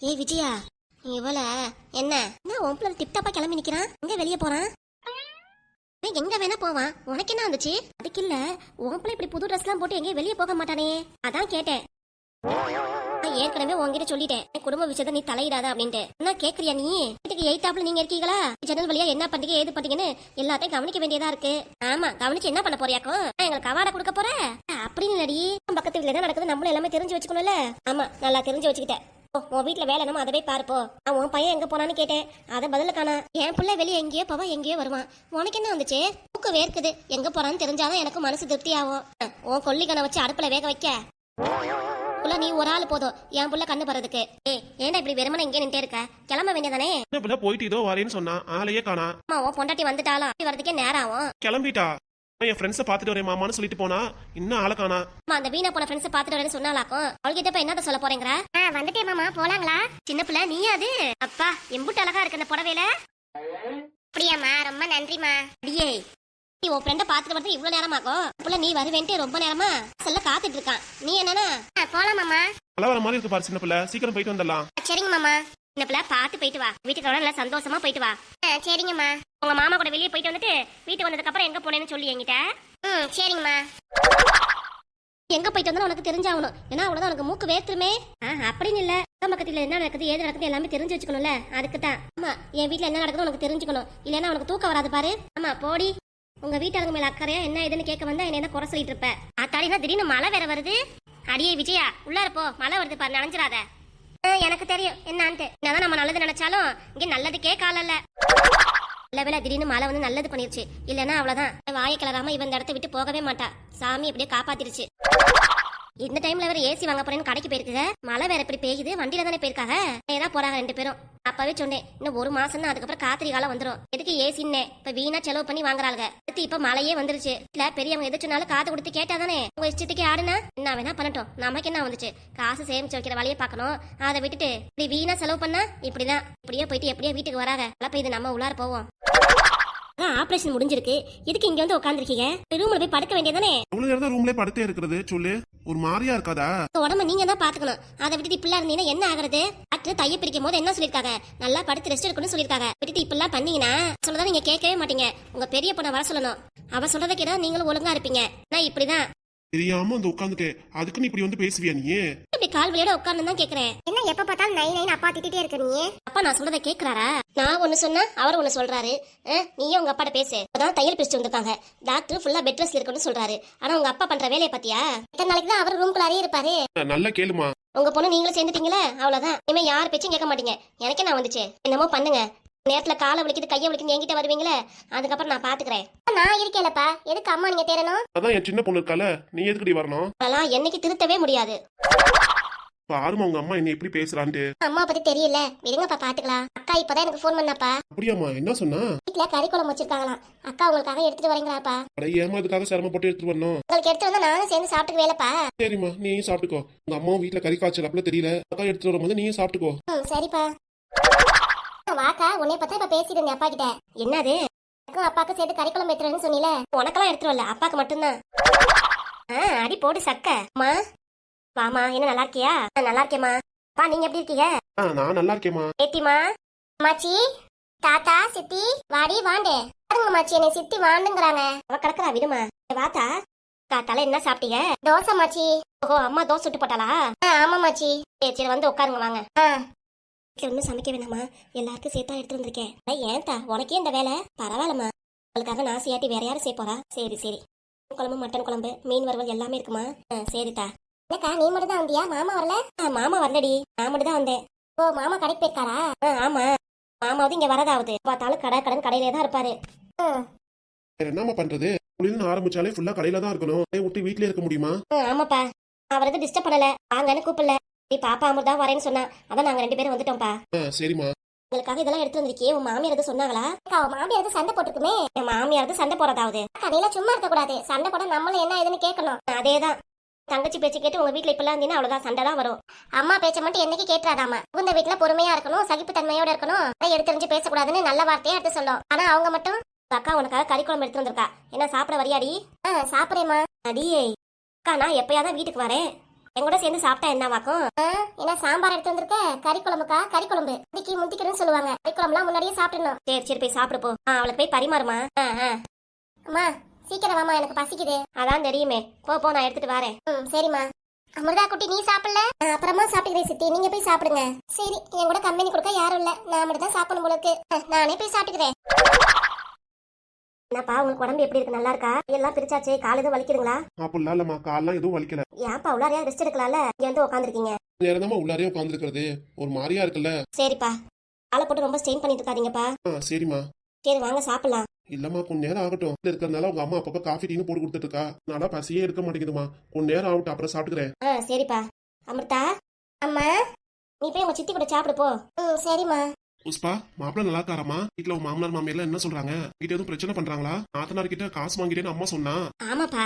ஏய் விஜயா, நீ இவள என்ன உன் பிள்ளை டிப்டாப்பா கிளம்பி நிக்கிறான், எங்க வெளியே போறான்? எங்க வேணா போவான், உனக்கு என்ன வந்துச்சு? அதுக்கு இல்ல, உன் பிள்ளை இப்படி புது ட்ரெஸ் எல்லாம் போட்டு எங்கேயும் வெளியே போக மாட்டானே, அதான் கேட்டேன். ஏற்கனவே உங்ககிட்ட சொல்லிட்டேன், குடும்ப விஷயத்த நீ தலையிடாத அப்படின்ட்டு. என்ன கேக்குறியா நீ? வீட்டுக்கு எய்தாப்புல நீங்க இருக்கீங்களா? ஜன்னல் வழியா என்ன பண்றீங்க ஏது பண்றீங்கன்னு எல்லாத்தையும் கவனிக்க வேண்டியதா இருக்கு. ஆமா, கவனிச்சு என்ன பண்ண போறியாக்கும்? எங்களுக்கு அவார்டா கொடுக்க போற அப்படின்னு இல்லடி. பக்கத்து வீட்டுல என்ன நடக்குது நம்மளும் எல்லாமே தெரிஞ்சு வச்சுக்கணும்ல. ஆமா, நல்லா தெரிஞ்சு வச்சுக்கிட்டேன். உன் வீட்டுல வேலை நம்ம அதவே பாருப்போ. உன் பையன் எங்க போனான்னு கேட்டேன், அதை பதில காணா. என் பிள்ளை வெளியே எங்கேயோ போவா எங்கேயோ வருவான். உனக்கு என்ன வந்துச்சு? தூக்கு வேர்க்குது, எங்க போறான்னு தெரிஞ்சாதான் எனக்கு மனசு திருப்தி ஆகும். உன் கொல்லிக்கனை வச்சு அடுப்புல வேக வைக்க நீ ஒரு ஆள் போதும் என் புள்ள கண்ணு பறதுக்கு. ஏன்டா இப்படி வெறுமனை இங்கே நின்ட்டே இருக்க? கிளம்ப வேண்டியதானே? போயிட்டு இதோ வரேன்னு சொன்னா ஆளையே காணா. உன் பொண்டாட்டி வந்துட்டாலும் வரதுக்கே நேரம் ஆகும். கிளம்பிட்டா. என் ஃப்ரெண்ட்ஸை பாத்துட்டு வரேன் மாமான்னு சொல்லிட்டு போனா இன்னும் ஆளை காணா. அந்த வீணா போன ஃப்ரெண்ட்ஸை பாத்துட்டு வரேன்னு சொன்னாலாக்கும். அவள்கிட்ட போய் என்னத்த சொல்ல போறேங்கிற? வந்துட்டே மாமா, போலாங்களா? சின்ன பிள்ளை நீ அது? அப்பா எம்புட்டு அழகா இருக்கு இந்த புடவையில. அப்படியாம்மா, ரொம்ப நன்றிமா. அடியே, நீ உன் ஃப்ரெண்ட பாத்துட்டு வரது இவ்வளவு நேரமாக்கும். புள்ள நீ வருவேன்ட்டு ரொம்ப நேரமா சொல்ல காத்துட்டு இருக்கான். நீ என்னன்னா போலாம் மாமா. வர மாதிரி இருக்கு பாரு சின்ன பிள்ளை, சீக்கிரம் போயிட்டு வந்துடலாம். சரிங்க மாமா. சின்ன பிள்ளை பாத்து போயிட்டு வா, வீட்டுக்கு நல்லா சந்தோஷமா போயிட்டு வா. சரிங்கம்மா. உங்க மாமா கூட வெளியே போயிட்டு வந்துட்டு வீட்டுக்கு வந்ததுக்கு அப்புறம் எங்க போனேன்னு சொல்லி என்கிட்ட. சரிங்கம்மா. எங்க போயிட்டு வந்தாலும் உனக்கு தெரிஞ்சாகணும், ஏன்னா அவ்வளவுதான் உனக்கு மூக்கு வேர்த்துருமே. அப்படின்னு இல்ல, பக்கத்துல என்ன நடக்குது ஏது நடக்குது எல்லாமே தெரிஞ்சு வச்சுக்கணும்ல, அதுக்குதான். ஆமா, என் வீட்டுல என்ன நடக்குது உனக்கு தெரிஞ்சுக்கணும், இல்லன்னா உனக்கு தூக்கம் வராது பாரு. ஆமா போடி. உங்க வீட்டாளுங்க மேல அக்கறையா என்ன இதுன்னு கேட்க வந்தா என்ன குறை சொல்லிட்டு இருப்ப. அத்தாடினா திடீர்னு மழை வேற வருது. அடியே விஜயா, உள்ளார போ, மழை வருது பாரு, நனைஞ்சிடாத. எனக்கு தெரியும் என்னான்ட்டு. என்னதான் நம்ம நல்லது நினைச்சாலும் இங்க நல்லதுக்கே காலல்ல. இல்ல திடீர்னு மழை வந்து நல்லது பண்ணிருச்சு, இல்லன்னா அவ்வளவுதான். வாயை கிளறாம இவன் இந்த இடத்த விட்டு போகவே மாட்டா. சாமி எப்படியே காப்பாத்திருச்சு. இந்த டைம்ல வேற ஏசி வாங்க போறேன்னு கடைக்கு போயிருக்குங்க. மழை வேற எப்படி பெய்யுது, வண்டியில தானே போயிருக்காங்க. ஏதா போறாங்க ரெண்டு பேரும். அப்பவே சொன்னேன், இன்னும் ஒரு மாசம் தான், அதுக்கப்புறம் காத்திரி காலம் வந்துடும். எதுக்கு ஏசின்னே இப்ப வீணா செலவு பண்ணி வாங்குறாங்க. அடுத்து இப்ப மழையே வந்துருச்சு. இல்ல பெரியவங்க எது சொன்னாலும் காத்து கொடுத்து கேட்டாதானே. உங்க இஷ்டத்துக்கு ஆடுனா என்ன வேணா பண்ணட்டும், நமக்கு என்ன வந்துச்சு? காசு சேமிச்சு வைக்கிற வழியை பார்க்கணும். அதை விட்டுட்டு இப்படி வீணா செலவு பண்ணா இப்படிதான். இப்படியே போயிட்டு எப்படியே வீட்டுக்கு வராங்க. அப்ப இது நம்ம உள்ளார போவோம். ஆபரேஷன் முடிஞ்சிருக்கு, எதுக்கு இங்க வந்து உட்காந்துருக்கீங்க? ரூம்ல போய் படுக்க வேண்டியதானே? ரூம்ல படுத்தே இருக்கிறது சொல்லு, ஒரு மாதிரியா இருக்காதா? உடம்ப நீங்க தான் பாத்துக்கணும். அதை விட்டுட்டு இப்பெல்லாம் இருந்தீங்கன்னா என்ன ஆகுறது? டாக்டர் தைய பிரிக்கும் போது என்ன சொல்லிருக்காங்க? நல்லா படுத்து ரெஸ்ட் எடுக்கணும்னு சொல்லிருக்காங்க. விட்டுட்டு இப்பெல்லாம் பண்ணீங்கன்னா சொல்லதான் நீங்க கேட்கவே மாட்டீங்க. உங்க பெரிய பொண்ணை வர சொல்லணும். அவ சொல்றதை கேட்டா நீங்களும் ஒழுங்கா இருப்பீங்க. நான் இப்படிதான் தெரியாம வந்து உட்காந்துட்டு அதுக்கு நீ இப்படி வந்து பேசுவியா? நீ இப்படி கால் வலியோட உட்கார்ந்து தான் கேக்குறேன். என்ன எப்ப பார்த்தாலும் நை நைன்னு அப்பா திட்டிட்டே இருக்க நீ? அப்பா நான் சொல்றதை கேக்குறாரா? நான் ஒண்ணு சொன்னா அவர் ஒண்ணு சொல்றாரு. நீயும் உங்க அப்பாட்ட பேசு. அதான் தையல் பிரிச்சு வந்திருக்காங்க. டாக்டர் ஃபுல்லா பெட் ரெஸ்ட்ல இருக்கணும்னு சொல்றாரு. ஆனா உங்க அப்பா பண்ற வேலையை பத்தியா? எத்தனை நாளைக்கு தான் அவர் ரூம்குள்ளாரே இருப்பாரு? நல்லா கேளுமா. உங்க பொண்ணு நீங்களும் சேர்ந்துட்டீங்களே, அவ்வளவுதான். இனிமே யார் பேச்சும் கேட்க மாட்டீங்க. எனக்கு நான் வந்துச்சு, என்னமோ பண்ணுங்க. நேரத்துல காலை வலிக்குது கையை வலிக்குது என்கிட்ட வருவீங்களே, அதுக்கப்புறம் நான் பாத்துக்கிறேன். நான் இருக்கேன்லப்பா, எதுக்கு அம்மா நீங்க தேடணும்? அதான் என் சின்ன பொண்ணு இருக்கால, நீ எதுக்குடி வரணும்? அதெல்லாம் என்னைக்கு திருத்தவே முடியாது. பாருமா உங்க அம்மா என்ன எப்படி பேசுறான்ட்டு. அம்மா பத்தி தெரியல, விடுங்கப்பா பாத்துக்கலாம். அக்கா இப்பதான் எனக்கு போன் பண்ணாப்பா. அப்படியாமா, என்ன சொன்னா? வீட்டுல கறி குழம்பு வச்சிருக்காங்களாம். அக்கா உங்களுக்காக எடுத்துட்டு வரீங்களாப்பா? அட ஏமா இதுக்காக சிரமப்பட்டு எடுத்துட்டு வரணும்? உங்களுக்கு எடுத்து வந்தா நானும் சேர்ந்து சாப்பிட்டு வேலைப்பா. சரிம்மா, நீயும் சாப்பிட்டுக்கோ. உங்க அம்மா வீட்டுல கறி காய்ச்சல் தெரியல, அக்கா எடுத்துட்டு வரும்போது நீயும் சாப்பிட்டுக்கோ. சரிப்பா. வாக்கா, உன்னை பத்தி இப்ப பேசிட்டு இருந்தேன் அப்பா கிட்ட. என்னது? அப்பாக்கு சேர்த்து கறி குழம்பு எடுத்துறேன்னு சொன்னீல, உனக்கெல்லாம் எடுத்துட்டு வரல, அப்பாக்கு மட்டும்தான். அடி போடு சக்கமா. வாமா, என்ன நல்லா இருக்கியா? நல்லா இருக்கேமா. பா நீங்க எப்படி இருக்கீங்க? நான் நல்லா இருக்கேமா. ஏத்திமா, மாச்சி, தாத்தா, சித்தி, வாடி வாண்டே. பாருங்க மாச்சி, என்னை சித்தி வாண்டுங்கிறாங்க. அவ கிடக்குறா, விடுமா. வாத்தா, காத்தால என்ன சாப்பிட்டீங்க? தோசை மாச்சி. ஓஹோ, அம்மா தோசை சுட்டு போட்டாளா? ஆமா மாச்சி. சரி வந்து உட்காருங்க வாங்க. ஒன்னும் சமைக்க வேணாமா, எல்லாருக்கும் சேர்த்தா எடுத்து வந்திருக்கேன். ஏன்தா உனக்கே இந்த வேலை? பரவாயில்லம்மா, உங்களுக்காக நான் செய்யாட்டி வேற யாரும் செய்ய போறா? சரி சரி. குழம்பு, மட்டன் குழம்பு, மீன் வறுவல் எல்லாமே இருக்குமா? சரிதா. என்னக்கா நீ மட்டும் தான் வந்தியா? மாமா வரல? மாமா வரலடி, நான் மட்டும் தான் வந்தேன். ஓ, மாமா கடைக்கு போயிருக்காரா? ஆமா, மாமாவது இங்க வரதாவது. பார்த்தாலும் கடன் கடையிலே தான் இருப்பாரு. என்னமா பண்றது, ஆரம்பிச்சாலே ஃபுல்லா கடையில தான் இருக்கணும். விட்டு வீட்லயே இருக்க முடியுமா? ஆமாப்பா, அவர் எதுவும் டிஸ்டர்ப் பண்ணல, வாங்கன்னு கூப்பிடல. பாப்பா அமிர்தா வரேன்னு சொன்னா, அதான் நாங்க ரெண்டு பேரும் வந்துட்டோம்ப்பா. சரிம்மா. உங்களுக்காக இதெல்லாம் எடுத்து வந்திருக்கே, உன் மாமியார் எதுவும் சொன்னாங்களா? மாமியார் எதுவும் சண்டை போட்டுக்குமே. என் மாமியார் எதுவும் சண்டை போறதாவது? கடையில சும்மா இருக்க கூடாது, சண்டை போட நம்மளும் என்ன ஏதுன்னு கேட்கணும். அதேதான், தங்கச்சி பேச்சு கேட்டு உங்க வீட்டுல இப்பெல்லாம் இருந்தீங்கன்னா அவ்வளவுதான், சண்டை தான் வரும். அம்மா பேச்ச மட்டும் என்னைக்கு கேட்டுறாதாமா. உங்க வீட்டுல பொறுமையா இருக்கணும், சகிப்பு தன்மையோட இருக்கணும், எடுத்துரிஞ்சு பேசக்கூடாதுன்னு நல்ல வார்த்தையா எடுத்து சொல்லும். ஆனா அவங்க மட்டும், அக்கா உனக்காக கறி குழம்பு எடுத்து வந்திருக்கா, என்ன சாப்பிட வரியாடி? சாப்பிடுறேம்மா. அடியே அக்கா, நான் எப்பயாதான் வீட்டுக்கு வரேன். எங்கூட சேர்ந்து சாப்பிட்டா என்னவாக்கும்? ஏன்னா சாம்பார் எடுத்து வந்திருக்க, கறி குழம்புக்கா? கறி குழம்பு இன்னைக்கு முந்திக்கிறேன்னு சொல்லுவாங்க. கறி குழம்புலாம் முன்னாடியே சாப்பிடணும். சரி சரி போய் சாப்பிடு போ. அவளுக்கு போய் பரிமாறுமா. அம்மா சீக்கிரம் வாமா, எனக்கு பசிக்குது. அதான் தெரியுமே, போ போ நான் எடுத்துட்டு வரேன். சரிம்மா. அமிர்தா குட்டி நீ சாப்பிடல? அப்புறமா சாப்பிட்டுக்கிறேன் சித்தி, நீங்க போய் சாப்பிடுங்க. சரி, என் கூட கம்பெனி கொடுக்க யாரும் இல்ல, நான் மட்டும் தான் சாப்பிடணும் போல இருக்கு. நானே போய் சாப்பிட்டுக்கிறேன். என்னப்பா உங்களுக்கு உடம்பு எப்படி இருக்கு? நல்லா இருக்கா? எல்லாம் பிரிச்சாச்சே, கால் எதுவும் வலிக்குதுங்களா? அப்படிலாம் இல்லம்மா, கால்லாம் எதுவும் வலிக்கல. ஏன்ப்பா உள்ளாரையா ரெஸ்ட் எடுக்கலாம்ல, இங்க வந்து உட்காந்துருக்கீங்க? நேரமா உள்ளாரே உட்காந்துருக்கிறது ஒரு மாதிரியா இருக்குல்ல. சரிப்பா, காலை போட்டு ரொம்ப ஸ்ட்ரெயின் பண்ணிட்டு இருக்காதீங்கப்பா. சரிம்மா. சரி வாங்க சாப்பிடலாம். இல்லம்மா கொஞ்ச நேரம் ஆகட்டும். இருக்கிறதுனால உங்க அம்மா அப்பப்ப காஃபி டீனு போட்டு கொடுத்துட்டு இருக்கா. நல்லா பசியே இருக்க மாட்டேங்குதுமா. கொஞ்ச நேரம் ஆகட்டும், அப்புறம் சாப்பிட்டுக்கிறேன். சரிப்பா. அமிர்தா அம்மா, நீ போய் உங்க சித்தி கூட சாப்பிடு போ. சரிம்மா. புஷ்பா, மாப்பிள்ள நல்லா இருக்காரம்மா? வீட்டுல உங்க மாமனார் மாமியார் என்ன சொல்றாங்க? வீட்டு எதுவும் பிரச்சனை பண்றாங்களா? நாத்தனார் கிட்ட காசு வாங்கிட்டேன்னு அம்மா சொன்னா. ஆமாப்பா,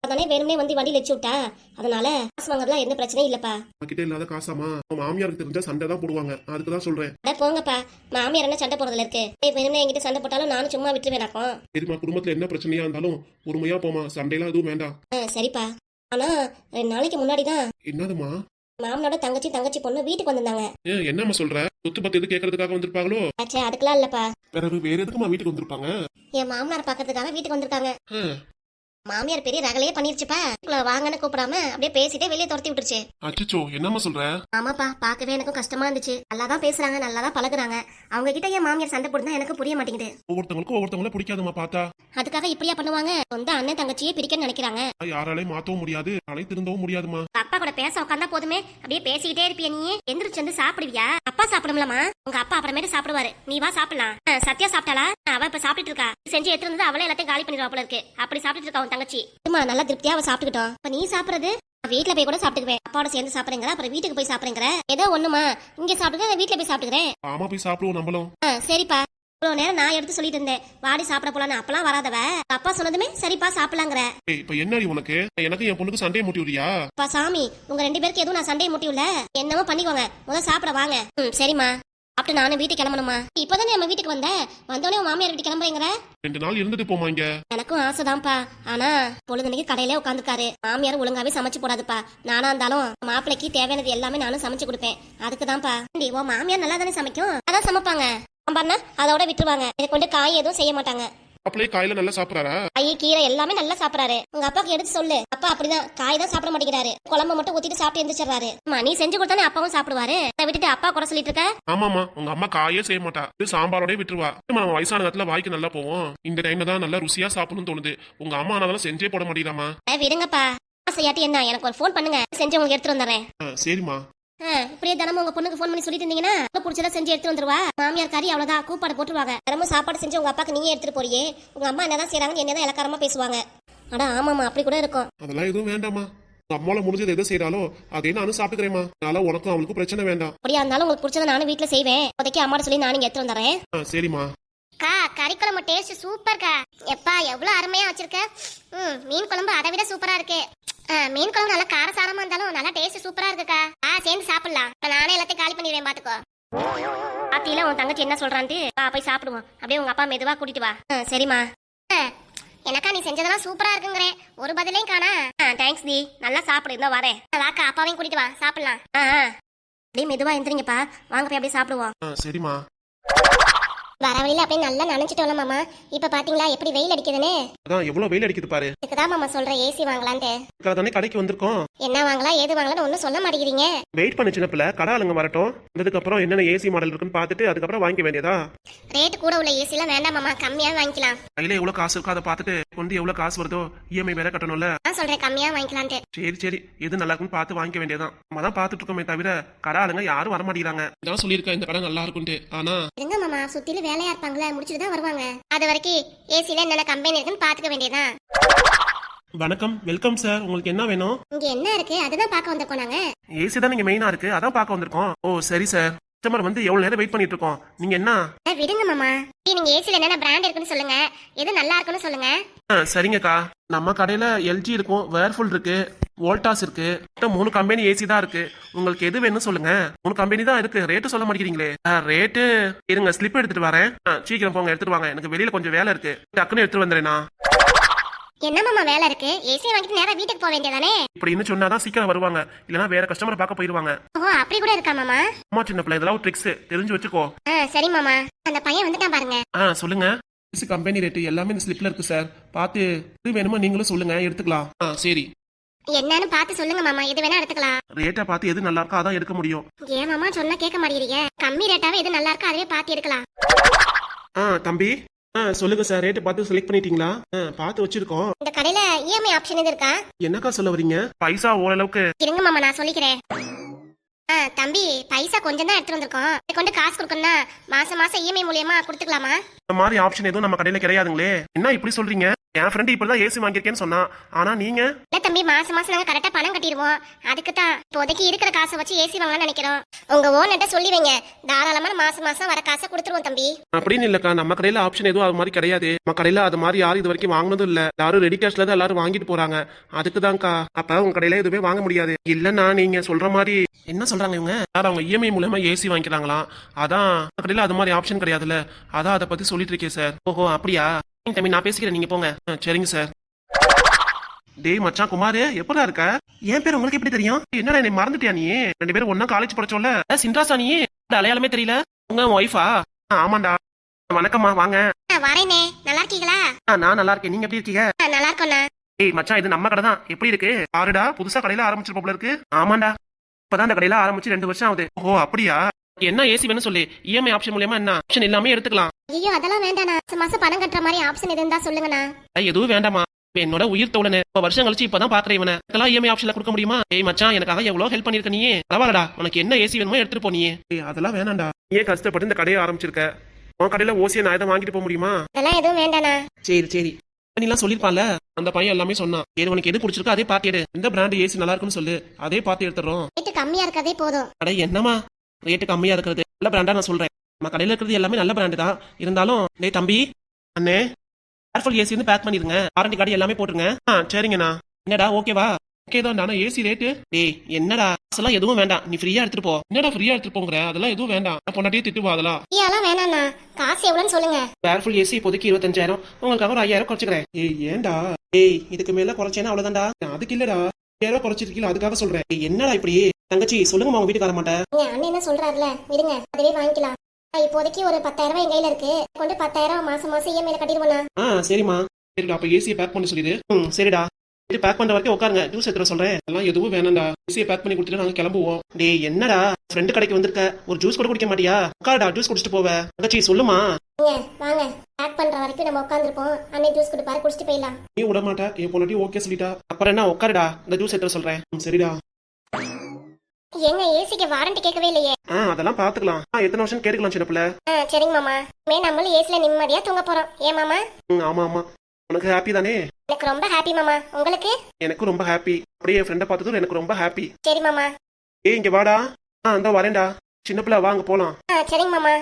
அதானே வேணும்னே வந்து வண்டி லெச்சு விட்டா, அதனால காசு வாங்குறதுலாம் எந்த பிரச்சனையும் இல்லப்பா. கிட்ட இல்லாத காசாமா? உங்க மாமியாருக்கு தெரிஞ்சா சண்டை தான் போடுவாங்க, அதுக்குதான் சொல்றேன். போங்கப்பா, மாமியார் என்ன சண்டை போடுறதுல இருக்கு? வேணும்னே என்கிட்ட சண்டை போட்டாலும் நானும் சும்மா விட்டுருவேனாக்கும். சரிம்மா, குடும்பத்துல என்ன பிரச்சனையா இருந்தாலும் பொறுமையா போமா, சண்டையெல்லாம் எதுவும் வேண்டாம். சரிப்பா. ஆனா 2 நாளைக்கு முன்னாடிதான் என்னதுமா? மாமனோட தங்கச்சி பொண்ணு வீட்டுக்கு வந்திருந்தாங்க. என்னம்மா சொல்ற? சொத்து பத்து எது கேட்கறதுக்காக வந்திருப்பாங்களோ? அச்சா அதுக்கெல்லாம் இல்லப்பா. பிறகு வேற எதுக்குமா வீட்டுக்கு வந்திருப்பாங்க? என் மாமனார் பாக்கிறதுக்காக வீட்டுக்கு வந்திருக்காங்க. மாமியார் பெரிய ரகலையே பண்ணிருச்சுப்பா. வாங்கன்னு கூப்பிடாம அப்படியே பேசிட்டே வெளியே துரத்தி விட்டுருச்சு. அச்சோ, என்னம்மா சொல்ற? ஆமாப்பா, பாக்கவே எனக்கும் கஷ்டமா இருந்துச்சு. நல்லாதான் பேசுறாங்க, நல்லாதான் பழகுறாங்க. அவங்க கிட்ட ஏன் மாமியார் சண்டை போடுறதா எனக்கு புரிய மாட்டேங்குது. ஒவ்வொருத்தவங்கள பிடிக்காதுமா பார்த்தா. அதுக்காக இப்படியா பண்ணுவாங்க? சொந்த அண்ணன் தங்கச்சியே பிரிக்கன்னு நினைக்கிறாங்க. யாராலையும் மாத்தவும் முடியாது, நாளை திருந்தவும் முடியாதுமா. அப்பா கூட பேச உட்காந்தா போதுமே, அப்படியே பேசிக்கிட்டே இருப்பிய நீ. எந்திரிச்சு வந்து சாப்பிடுவியா? அப்பா சாப்பிடும்லமா, உங்க அப்பா அப்புறமேட்டு சாப்பிடுவாரு. நீ வா சாப்பிடலாம். சத்யா சாப்பிட்டாளா? அவ இப்ப சாப்பிட்டு இருக்கா. செஞ்சு எடுத்து வந்து அவளே எல்லாத்தையும் காலி பண்ணிடுவா போல இருக்கு. அப்படி சாப்பிட்டு இருக்கா உன் தங்கச்சி. நல்லா திருப்தியா அவ சாப்பிட்டுக்கிட்டோம். இப்ப நீ சாப்பிடுறது வீட்டுல போய் கூட சாப்பிட்டுக்குவேன். அப்பாவோட சேர்ந்து சாப்பிடுங்கிற, அப்புறம் வீட்டுக்கு போய் சாப்பிடுங்கிற. ஏதோ ஒண்ணுமா, இங்க சாப்பிடுங்க, வீட்டுல போய் சாப்பிட்டுக்கிறேன். ஆமா, போய் சாப்பிடுவோம் நம்மளும். சரிப்பா. இவ்வளவு நேரம் நான் எடுத்து சொல்லிட்டு இருந்தேன், வாடி சாப்பிட போலான்னு. அப்பெல்லாம் வராதவ அப்பா சொன்னதுமே சரிப்பா சாப்பிடலாங்கிற. இப்ப என்னடி உனக்கு? எனக்கு என் பொண்ணுக்கு சண்டையை மூட்டி விடுறியா? அப்பா சாமி, உங்க 2 பேருக்கு எதுவும் நான் சண்டையை மூட்டி விடல. என்னமோ பண்ணிக்கோங்க, முதல்ல சாப்பிட வாங்க. சரிம்மா. சாப்பிட்டு நானும் வீட்டுக்கு கிளம்பணுமா? இப்பதானே நம்ம வீட்டுக்கு வந்தோடனே உன் மாமியார் வீட்டுக்கு கிளம்புறீங்கிற? 2 நாள் இருந்துட்டு போமா இங்க. எனக்கும் ஆசைதான்ப்பா. ஆனா பொழுதுனைக்கு கடையிலே உட்காந்துருக்காரு. மாமியார் ஒழுங்காவே சமைச்சு போடாதுப்பா. நானா இருந்தாலும் மாப்பிளைக்கு தேவையானது எல்லாமே நானும் சமைச்சு கொடுப்பேன். அதுக்குதான்ப்பா. உன் மாமியார் நல்லா தானே சமைக்கும், அதான் சமைப்பாங்க. அதோட விட்டுருவாங்க. இதை கொண்டு காய் எதுவும் செய்ய மாட்டாங்க. அப்படியே காயில நல்லா சாப்பிடறாரா? காய் கீரை எல்லாமே நல்லா சாப்பிடறாரு. உங்க அப்பாக்கு எடுத்து சொல்லு. அப்பா அப்படிதான், காய் தான் சாப்பிட மாட்டேங்கிறாரு. குழம்பு மட்டும் ஊத்திட்டு சாப்பிட்டு எந்திரிச்சிடறாரு. நீ செஞ்சு கொடுத்தானே அப்பாவும் சாப்பிடுவாரு. அதை விட்டுட்டு அப்பா கூட சொல்லிட்டு இருக்க. ஆமாமா, உங்க அம்மா காயே செய்ய மாட்டா, சாம்பாரோட விட்டுருவா. நம்ம வயசான காலத்துல வாய்க்கு நல்லா போவோம். இந்த டைம்ல தான் நல்லா ருசியா சாப்பிடணும்னு தோணுது. உங்க அம்மா அதெல்லாம் செஞ்சே போட மாட்டேங்கிறாமா. விடுங்கப்பா, செய்யாட்டி என்ன, எனக்கு ஒரு போன் பண்ணுங்க, செஞ்சு உங்களுக்கு எடுத்துட்டு வந்துடுறேன். சரிம்மா. இப்படியே தினமும் உங்க பொண்ணுக்கு போன் பண்ணி சொல்லிட்டு இருந்தீங்கன்னா பிடிச்சதா செஞ்சு எடுத்து வந்துருவா. மாமியார் காரி அவ்வளவுதான், கூப்பாடு போட்டுருவாங்க. தினமும் சாப்பாடு செஞ்சு உங்க அப்பாக்கு நீங்க எடுத்துட்டு போறியே, உங்க அம்மா என்னதான் செய்யறாங்கன்னு என்னதான் இலக்காரமா பேசுவாங்க. அடா ஆமாமா, அப்படி கூட இருக்கும். அதெல்லாம் எதுவும் வேண்டாமா. அம்மால முடிஞ்சது எதை செய்யறாலோ அதே நானும் சாப்பிட்டுக்கிறேமா. அதனால உனக்கும் அவளுக்கும் பிரச்சனை வேண்டாம். அப்படியா இருந்தாலும் உங்களுக்கு பிடிச்சதை நானும் வீட்டுல செய்வேன். இப்போதைக்கு அம்மாட்ட சொல்லி நானும் எடுத்து வந்துடுறேன். சரிம்மா. கறி குழம்பு டேஸ்ட் சூப்பர்க்கா. எப்பா எவ்வளவு அருமையா வச்சிருக்க. மீன் குழம்பு அதை விட சூப்பரா இருக்கு. மீன் குழம்பு நல்லா காரசாரமா இருந்தாலும் நல்லா டேஸ்ட் சூப்பரா இருக்குக்கா. சேர்ந்து சாப்பிடலாம். நானே எல்லாத்தையும் காலி பண்ணிடுவேன் பாத்துக்கோ. ஆத்தியில உன் தங்கச்சி என்ன சொல்றான்ட்டு போய் சாப்பிடுவோம். அப்படியே உங்க அப்பா மெதுவா கூட்டிட்டு வா. சரிம்மா. எனக்கா நீ செஞ்சதெல்லாம் சூப்பரா இருக்குங்கிறேன், ஒரு பதிலையும் காணா. தேங்க்ஸ் தி, நல்லா சாப்பிடு. இருந்தா வரேன். வாக்கா, அப்பாவையும் கூட்டிட்டு வா, சாப்பிடலாம். அப்படியே மெதுவா எந்திரிங்கப்பா, வாங்க போய் அப்படியே சாப்பிடுவோம். சரிம்மா. வர வழியில அப்படியே நல்லா நினைச்சிட்டு வரலாம் மாமா. இப்ப பாத்தீங்களா எப்படி வெயில் அடிக்குதுன்னு? அதான் எவ்வளவு வெயில் அடிக்குது பாரு. இதுக்குதான் மாமா சொல்றேன் ஏசி வாங்கலான்ட்டு. தானே கடைக்கு வந்திருக்கோம். என்ன வாங்கலாம் ஏது வாங்கலாம்னு ஒன்னும் சொல்ல மாட்டேங்கிறீங்க. வெயிட் பண்ண சின்ன பிள்ளை, கடை ஆளுங்க வரட்டும். அதுக்கு அப்புறம் என்னென்ன ஏசி மாடல் இருக்குன்னு பார்த்துட்டு அதுக்கப்புறம் வாங்கிக்க வேண்டியதா. ரேட் கூட உள்ள ஏசி எல்லாம் வேண்டாம் மாமா, கம்மியா வாங்கிக்கலாம். கையில எவ்வளவு காசு இருக்கோ அதை பார்த்துட்டு கொண்டு எவ்வளவு காசு வருதோ இஎம்ஐ வேற கட்டணும்ல. நான் சொல்றேன் கம்மியா வாங்கிக்கலான்ட்டு. சரி எது நல்லா இருக்குன்னு பார்த்து வாங்கிக்க வேண்டியதான். நம்ம தான் பார்த்துட்டு இருக்கோமே தவிர கடை ஆளுங்க யாரும் வர மாட்டேங்கிறாங்க. நான் சொல்லியிருக்கேன் இந்த கடை நல்லா இருக்கும்ட்டு. ஆனா எங்க மாமா சுத்தில வேலையா இருப்பாங்களே, முடிச்சுட்டு தான் வருவாங்க. அது வரைக்கும் ஏசில என்னென்ன கம்பெனி இருக்குன்னு பாத்துக்க வேண்டியதான். வணக்கம், வெல்கம் சார். உங்களுக்கு என்ன வேணும்? இங்க என்ன இருக்கு அதுதான் பார்க்க வந்திருக்கோம் நாங்க. ஏசி தான் நீங்க மெயினா இருக்கு, அதான் பார்க்க வந்திருக்கோம். ஓ சரி சார். கஸ்டமர் வந்து எவ்வளவு நேரம் வெயிட் பண்ணிட்டு இருக்கோம். நீங்க என்ன? விடுங்க மாமா, நீங்க ஏசில என்னென்ன பிராண்ட் இருக்குன்னு சொல்லுங்க, எது நல்லா இருக்குன்னு சொல்லுங்க. சரிங்கக்கா. நம்ம கடையில எல்ஜி இருக்கும், வேர்ஃபுல் இருக்கு, வோல்டாஸ் இருக்கு. 3 கம்பெனி ஏசி தான் இருக்கு. உங்களுக்கு எது வேணும்னு சொல்லுங்க. 3 கம்பெனி தான் இருக்கு. ரேட்டு சொல்ல மாட்டேங்கிறீங்களே. ரேட்டு இருங்க, ஸ்லிப் எடுத்துட்டு வரேன். சீக்கிரம் போங்க, எடுத்துட்டு வாங்க. எனக்கு வெளியில கொஞ்சம் வேலை இருக்கு, டக்குன்னு எடுத்துட்டு வந்துடுறேண்ணா. என்ன மாமா வேலை இருக்கு? ஏசி வாங்கிட்டு நேரா வீட்டுக்கு போக வேண்டியதானே? இப்படின்னு சொன்னாதான் சீக்கிரம் வருவாங்க, இல்லனா வேற கஸ்டமரை பார்க்க போயிருவாங்க. ஓ அப்படி கூட இருக்கா மாமா? அம்மா சின்ன பிள்ளை, இதெல்லாம் ஒரு ட்ரிக்ஸ், தெரிஞ்சு வச்சுக்கோ. சரி மாமா. அந்த பையன் வந்துட்டான் பாருங்க. சொல்லுங்க. கம்பெனி ரேட்டு எல்லாமே இந்த ஸ்லிப்ல இருக்கு சார். பார்த்து எது வேணுமோ நீங்களும் சொல்லுங்க, எடுத்துக்கலாம். சரி. என்னன்னு பார்த்து சொல்லுங்க மாமா, எது வேணா எடுத்துக்கலாம். ரேட்டை பார்த்து எது நல்லா இருக்கோ அதான் எடுக்க முடியும். ஏன் மாமா சொன்னா கேட்க மாட்டேங்கிறீங்க? கம்மி ரேட்டாவே எது நல்லா இருக்கோ அதுவே பார்த்து எடுக்கலாம். தம்பி, சொல்லுங்க சார். ரேட்டு பார்த்து செலக்ட் பண்ணிட்டீங்களா? பார்த்து வச்சிருக்கோம். இந்த கடையில இஎம்ஐ ஆப்ஷன் எது இருக்கா? என்னக்கா சொல்ல வரீங்க? பைசா ஓரளவுக்கு. இருங்க மாமா நான் சொல்லிக்கிறேன். தம்பி, பைசா கொஞ்சம் தான் எடுத்து வந்திருக்கோம். இதை கொண்டு காசு கொடுக்கணும்னா மாசம் மாசம் இஎம்ஐ மூலியமா கொடுத்துக்கலாமா? இந்த மாதிரி ஆப்ஷன் எதுவும் நம்ம கடையில கிடையாதுங்களே. என்ன இப்படி சொல்றீங்க? என் ஃப்ரெண்ட் இப்பதான் ஏசி வாங்கியிருக்கேன்னு சொன்னா, ஆனா நீங்க? இல்ல தம்பி, மாசம் மாசம் நாங்க கரெக்டா பணம் கட்டிடுவோம். அதுக்கு தான் இப்போதைக்கு இருக்கிற காசை வச்சு ஏசி வாங்கலாம்னு நினைக்கிறோம். உங்க ஓனர்ட்ட சொல்லி வைங்க, தாராளமா மாசம் மாசம் வர காசை கொடுத்துருவோம் தம்பி. அப்படின்னு இல்லக்கா, நம்ம கடையில ஆப்ஷன் எதுவும் அது மாதிரி கிடையாது. நம்ம கடையில அது மாதிரி யாரும் இது வரைக்கும் வாங்கினதும் இல்ல. யாரும் ரெடி கேஷ்ல தான் எல்லாரும் வாங்கிட்டு போறாங்க. அதுக்குதான்க்கா. அப்ப உங்க கடையில எதுவுமே வாங்க முடியாது. இல்லன்னா நீங்க சொல்ற மாதிரி என்ன சொல்றாங்க இவங்க, அவங்க இஎம்ஐ மூலமா ஏசி வாங்கிக்கிறாங்களாம். அதான் கடையில அது மாதிரி ஆப்ஷன் கிடையாதுல்ல, அதான் அதை பத்தி சொல்லிட்டு இருக்கேன் சார். ஓஹோ அப்படியா? தம்பி நான் பேசிக்கிறேன், நீங்க போங்க. சரிங்க சார். டேய் மச்சான் குமார், எப்படா இருக்க? என் பேர் உங்களுக்கு எப்படி தெரியும்? என்னடா என்னை மறந்துட்டியா நீ? ரெண்டு பேரும் ஒன்னா காலேஜ் படிச்சோம்ல. சின்ராசா நீ? அடையாளமே தெரியல. உங்க ஒய்ஃபா? ஆமாண்டா. வணக்கம்மா, வாங்க. வரேனே. நல்லா இருக்கீங்களா? நான் நல்லா இருக்கேன், நீங்க எப்படி இருக்கீங்க? நல்லா இருக்கோண்ணா. ஏய் மச்சான், இது நம்ம கடை தான். எப்படி இருக்கு? ஆறுடா, புதுசா கடையில ஆரம்பிச்சிருப்போம்ல இருக்கு. ஆமாண்டா, இப்பதான் இந்த கடையில ஆரம்பிச்சு 2 வருஷம் ஆகுது. ஓ அப்படியா? என்ன ஏசி வேணும் சொல்லி, இஎம்ஐ ஆப்ஷன் மூலமா என்ன ஆப்ஷன் எல்லாமே எடுத்துக்கலாம். ஐயோ அதெல்லாம் வேண்டாண்ணா, மாசம் மாசம் பணம் கட்டுற மாதிரி ஆப்ஷன் எது இருந்தா சொல்லுங்கண்ணா. எதுவும் வேண்டாமா, என்னோட உயிர் தோழனு. வருஷம் கழிச்சு இப்பதான் பாக்குறேன் இவனை. இதெல்லாம் இஎம்ஐ ஆப்ஷன்ல கொடுக்க முடியுமா? ஏய் மச்சான், எனக்காக எவ்வளவு ஹெல்ப் பண்ணிருக்க நீ. பரவாயில்லடா, உனக்கு என்ன ஏசி வேணுமோ எடுத்துட்டு போ நீ. அதெல்லாம் வேணாம்டா, ஏன் கஷ்டப்பட்டு இந்த கடையை ஆரம்பிச்சிருக்க? உன் கடையில ஓசியை நான் இதை வாங்கிட்டு போக முடியுமா? அதெல்லாம் எதுவும் வேண்டாண்ணா. சரி சரி, நீலாம் சொல்லிருப்பான்ல அந்த பையன், எல்லாமே சொன்னான். சரி உனக்கு எது பிடிச்சிருக்கோ அதே பார்த்து எடு. எந்த பிராண்ட் ஏசி நல்லா இருக்குன்னு சொல்லு, அதே பார்த்து எடுத்துறோம். ரேட்டு கம்மியா இருக்கதே போதும். அட என்னமா ரேட்டு கம்மியா இருக்கிறது? நல்ல பிராண்டா நான் சொல்றேன். நம்ம கடையில இருக்கிறது எல்லாமே நல்ல பிராண்டு தான். இருந்தாலும் டேய் தம்பி, அண்ணே ஏர்ஃபுல் ஏசி வந்து பேக் பண்ணிருங்க. வாரண்டி கார்டு எல்லாமே போட்டுருங்க. சரிங்கண்ணா. என்னடா ஓகேவா? ஓகே தான். நானும் ஏசி ரேட்டு. டேய் என்னடா, அதெல்லாம் எதுவும் வேண்டாம், நீ ஃப்ரீயா எடுத்துட்டு போ. என்னடா ஃப்ரீயா எடுத்துட்டு போங்கற? அதெல்லாம் எதுவும் வேண்டாம், பொண்டாட்டியே திட்டுவா. அதெல்லாம் ஃப்ரீயாலாம் வேணாண்ணா. காசு எவ்வளவுன்னு சொல்லுங்க. ஏர்ஃபுல் ஏசி இப்போதைக்கு 25,000, உங்களுக்காக ஒரு 5,000 குறைச்சிக்கிறேன். ஏய் ஏன்டா? ஏய் இதுக்கு மேல குறைச்சேன்னா அவ்வளவுதான்டா. அதுக்கு இல்லடா, 5,000 குறைச்சிருக்கீங்க, அதுக்காக சொல்றேன். என்னடா இப்படி? தங்கச்சி சொல்லுங்கம்மா, உங்க வீட்டுக்கு வர மாட்டேன். அண்ணன் என்ன சொல்றாருல, விடுங்க, அதுவே வாங்கிக்கலாம். இப்போதைக்கு ஒரு 10,000 என் கையில இருக்கு. கொண்டு 10,000 மாசம் மாசம் இஎம்ஐல கட்டிடுவோண்ணா. சரிம்மா. சரிடா, அப்ப ஏசியை பேக் பண்ணி சொல்லிடு. சரிடா. இது பேக் பண்ற வரைக்கும் உட்காருங்க, ஜூஸ் எடுத்துற சொல்றேன். எல்லாம் எதுவும் வேணாம்டா, ஏசியை பேக் பண்ணி கொடுத்துட்டு நாங்க கிளம்புவோம். டேய் என்னடா, ஃப்ரெண்ட் கடைக்கு வந்திருக்க, ஒரு ஜூஸ் கூட குடிக்க மாட்டியா? உட்காருடா, ஜூஸ் குடிச்சிட்டு போவ. தங்கச்சி சொல்லுமா. வாங்க, பேக் பண்ற வரைக்கும் நம்ம உட்காந்துருப்போம். அண்ணே ஜூஸ் குடிப்பாரு, குடிச்சிட்டு போயிடலாம். நீ விட மாட்டா, என் பொண்ணாட்டி ஓகே சொல்லிட்டா. அப்புறம் என்ன, உட்காருடா, இந்த ஜூஸ் எடுத்துற சொல்றேன். சரிடா. எங்க ஏசிக்கு வாரண்டி கேட்கவே இல்லையே. அதெல்லாம் பாத்துக்கலாம். எத்தனை வருஷம் கேட்டுக்கலாம் சின்ன பிள்ளை. சரிங்க மாமா. நம்மளும் ஏசில நிம்மதியா தூங்க போறோம். ஏன் மாமா? ஆமா ஆமா. உனக்கு ஹாப்பி தானே? எனக்கு ரொம்ப ஹாப்பி மாமா. உங்களுக்கு? எனக்கு ரொம்ப ஹாப்பி. அப்படியே என் ஃப்ரெண்டை பார்த்ததும் எனக்கு ரொம்ப ஹாப்பி. சரி மாமா. இங்க வாடா. அந்த வரேன்டா. சின்ன பிள்ளை வாங்க போலாம். சரிங்க மாமா.